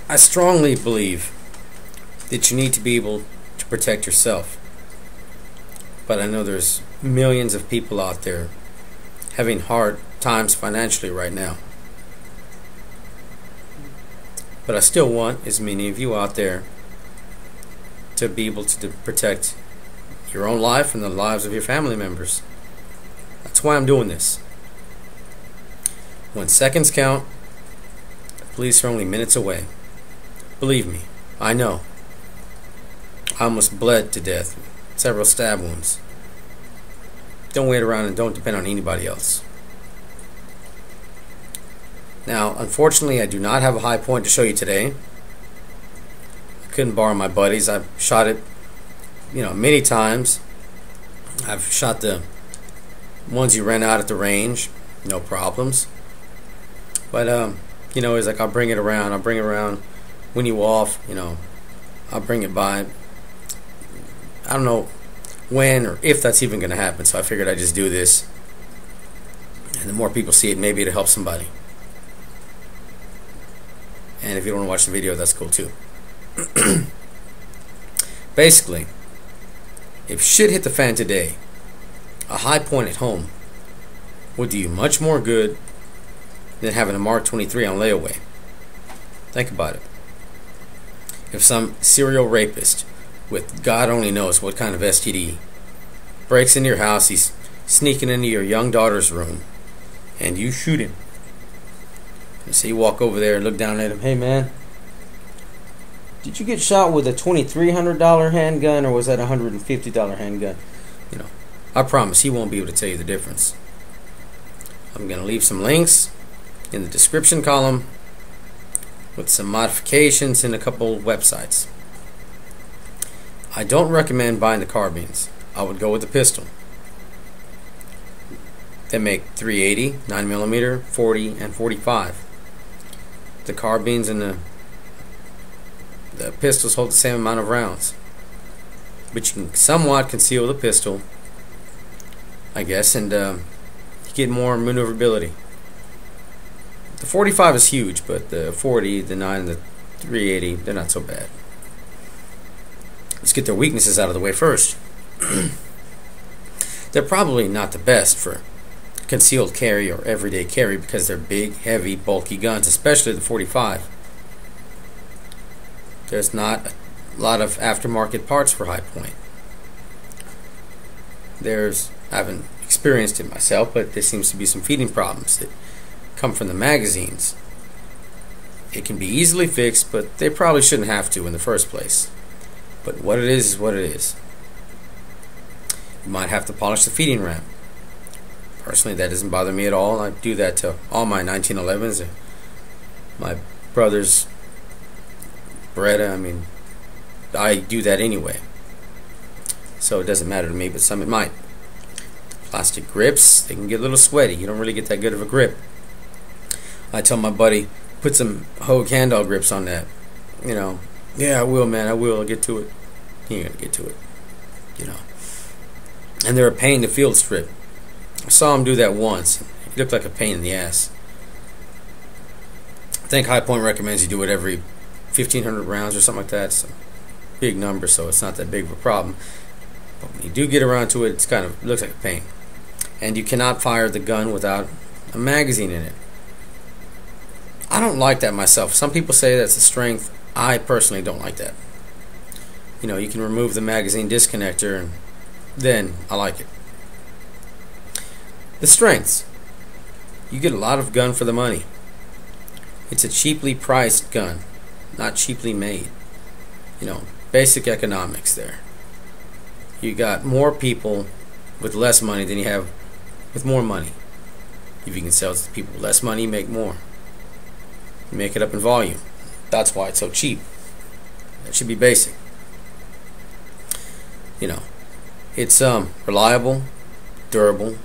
I strongly believe that you need to be able to protect yourself. But I know there's millions of people out there having hard times financially right now. But I still want as many of you out there to be able to protect your own life and the lives of your family members. That's why I'm doing this. When seconds count, the police are only minutes away. Believe me, I know. I almost bled to death with several stab wounds. Don't wait around and don't depend on anybody else. Now, unfortunately, I do not have a high point to show you today. I couldn't borrow my buddies. I've shot it, many times. I've shot the ones you rent out at the range, no problems. But it's like I'll bring it around when you off, I'll bring it by. I don't know when or if that's even going to happen, so I figured I'd just do this. And the more people see it, maybe it'll help somebody. And if you don't want to watch the video, that's cool too. Basically, if shit hit the fan today, a high point at home would do you much more good than having a Mark 23 on layaway. Think about it. If some serial rapist with God only knows what kind of STD breaks into your house, he's sneaking into your young daughter's room, and you shoot him. And so you walk over there and look down at him. Hey man, did you get shot with a $2,300 handgun or was that a $150 handgun? I promise he won't be able to tell you the difference. I'm going to leave some links in the description column with some modifications and a couple websites. I don't recommend buying the carbines. I would go with the pistol. They make .380, 9mm, 40, and 45. The carbines and the pistols hold the same amount of rounds. But you can somewhat conceal the pistol, I guess, and you get more maneuverability. The 45 is huge, but the 40, the 9, and the .380, they're not so bad. Let's get their weaknesses out of the way first. They're probably not the best for concealed carry or everyday carry because they're big, heavy, bulky guns, especially the 45. There's not a lot of aftermarket parts for high point. I haven't experienced it myself, but there seems to be some feeding problems that come from the magazines. It can be easily fixed, but they probably shouldn't have to in the first place. But what it is what it is. You might have to polish the feeding ramp. Personally, that doesn't bother me at all. I do that to all my 1911s. My brother's Beretta, I do that anyway. So it doesn't matter to me, but some it might. Plastic grips, they can get a little sweaty. You don't really get that good of a grip. I tell my buddy, put some Hogue handle grips on that. Yeah, I will, man, I will. I'll get to it. He ain't gonna get to it. And they're a pain to field strip. I saw him do that once. He looked like a pain in the ass. I think High Point recommends you do it every 1,500 rounds or something like that. It's a big number, so it's not that big of a problem. But when you do get around to it, it looks like a pain. And you cannot fire the gun without a magazine in it. I don't like that myself. Some people say that's a strength. I personally don't like that. You can remove the magazine disconnector, and then I like it. The strengths. You get a lot of gun for the money. It's a cheaply priced gun, not cheaply made. Basic economics there. You got more people with less money than you have with more money. If you can sell to people with less money, you make more. You make it up in volume. That's why it's so cheap. That should be basic. It's reliable, durable,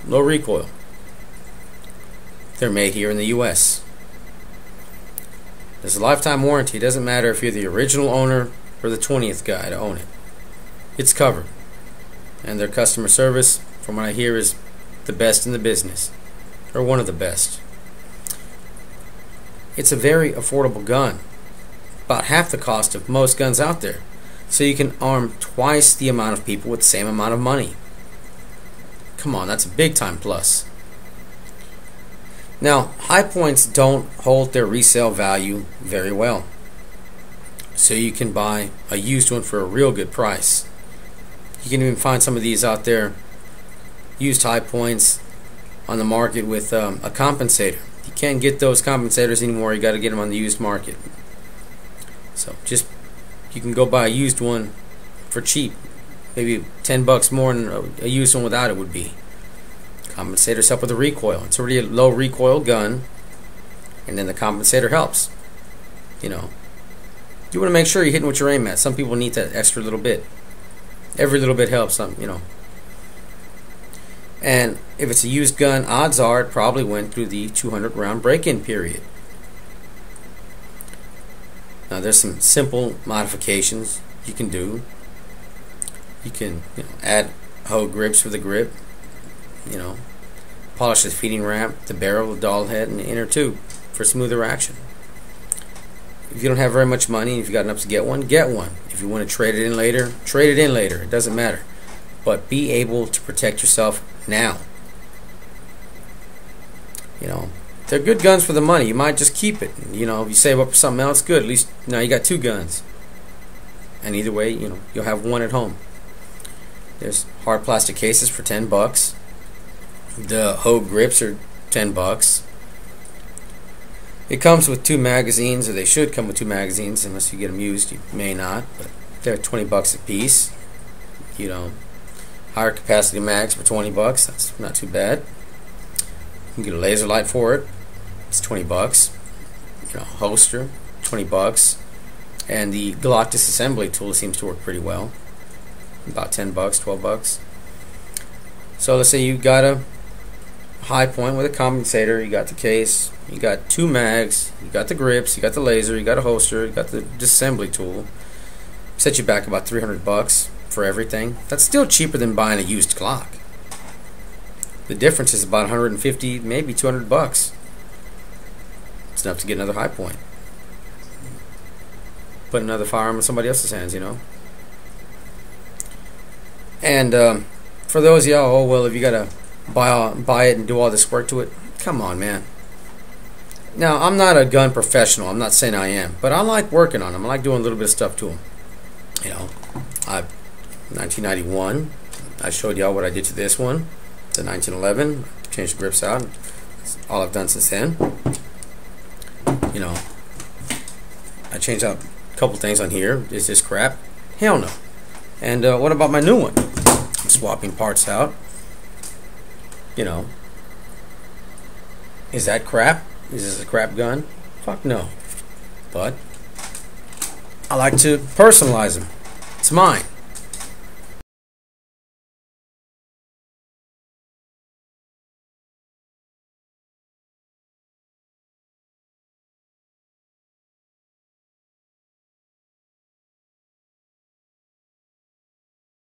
low recoil. They're made here in the US. There's a lifetime warranty. It doesn't matter if you're the original owner or the 20th guy to own it. It's covered. And their customer service, from what I hear, is the best in the business. Or one of the best. it's a very affordable gun, about half the cost of most guns out there. So you can arm twice the amount of people with the same amount of money. Come on, that's a big time plus. Now, high points don't hold their resale value very well. So you can buy a used one for a real good price. You can even find some of these out there, used high points on the market with a compensator. You can't get those compensators anymore. You got to get them on the used market. So just, you can go buy a used one for cheap, maybe $10 more than a used one without it would be. Compensators help with the recoil. It's already a low recoil gun, and then the compensator helps. You know, you want to make sure you're hitting what you're aiming at. Some people need that extra little bit. Every little bit helps. You know. And if it's a used gun, odds are it probably went through the 200 round break-in period. Now there's some simple modifications you can do. You can add Hogue grips for the grip. You know, polish the feeding ramp, the barrel, the dowel head, and the inner tube for smoother action. If you don't have very much money, if you got enough to get one, get one. If you want to trade it in later, trade it in later. It doesn't matter. But be able to protect yourself now. You know, they're good guns for the money. You might just keep it. You know, if you save up for something else, good. At least now you got two guns. And either way, you know, you'll have one at home. There's hard plastic cases for $10. The Hogue grips are $10. It comes with 2 magazines, or they should come with 2 magazines, unless you get them used. You may not, but they're $20 a piece. You know, higher capacity mags for $20. That's not too bad. You can get a laser light for it. It's $20. You know, holster, $20. And the Glock disassembly tool seems to work pretty well. About $10, $12. So let's say you got a high point with a compensator, you got the case, you got 2 mags, you got the grips, you got the laser, you got a holster, you got the disassembly tool. Set you back about $300 for everything. That's still cheaper than buying a used Glock. The difference is about $150, maybe $200. It's enough to get another high point. Put another firearm in somebody else's hands, you know. And for those of y'all, oh well, if you gotta buy it and do all this work to it, come on, man. Now, I'm not a gun professional. I'm not saying I am, but I like working on them. I like doing a little bit of stuff to them. You know, 1991, I showed y'all what I did to this one. The 1911, changed the grips out. That's all I've done since then. You know, I changed out a couple things on here. Is this crap? Hell no. And what about my new one? I'm swapping parts out. You know, is that crap? Is this a crap gun? Fuck no. But I like to personalize them. It's mine.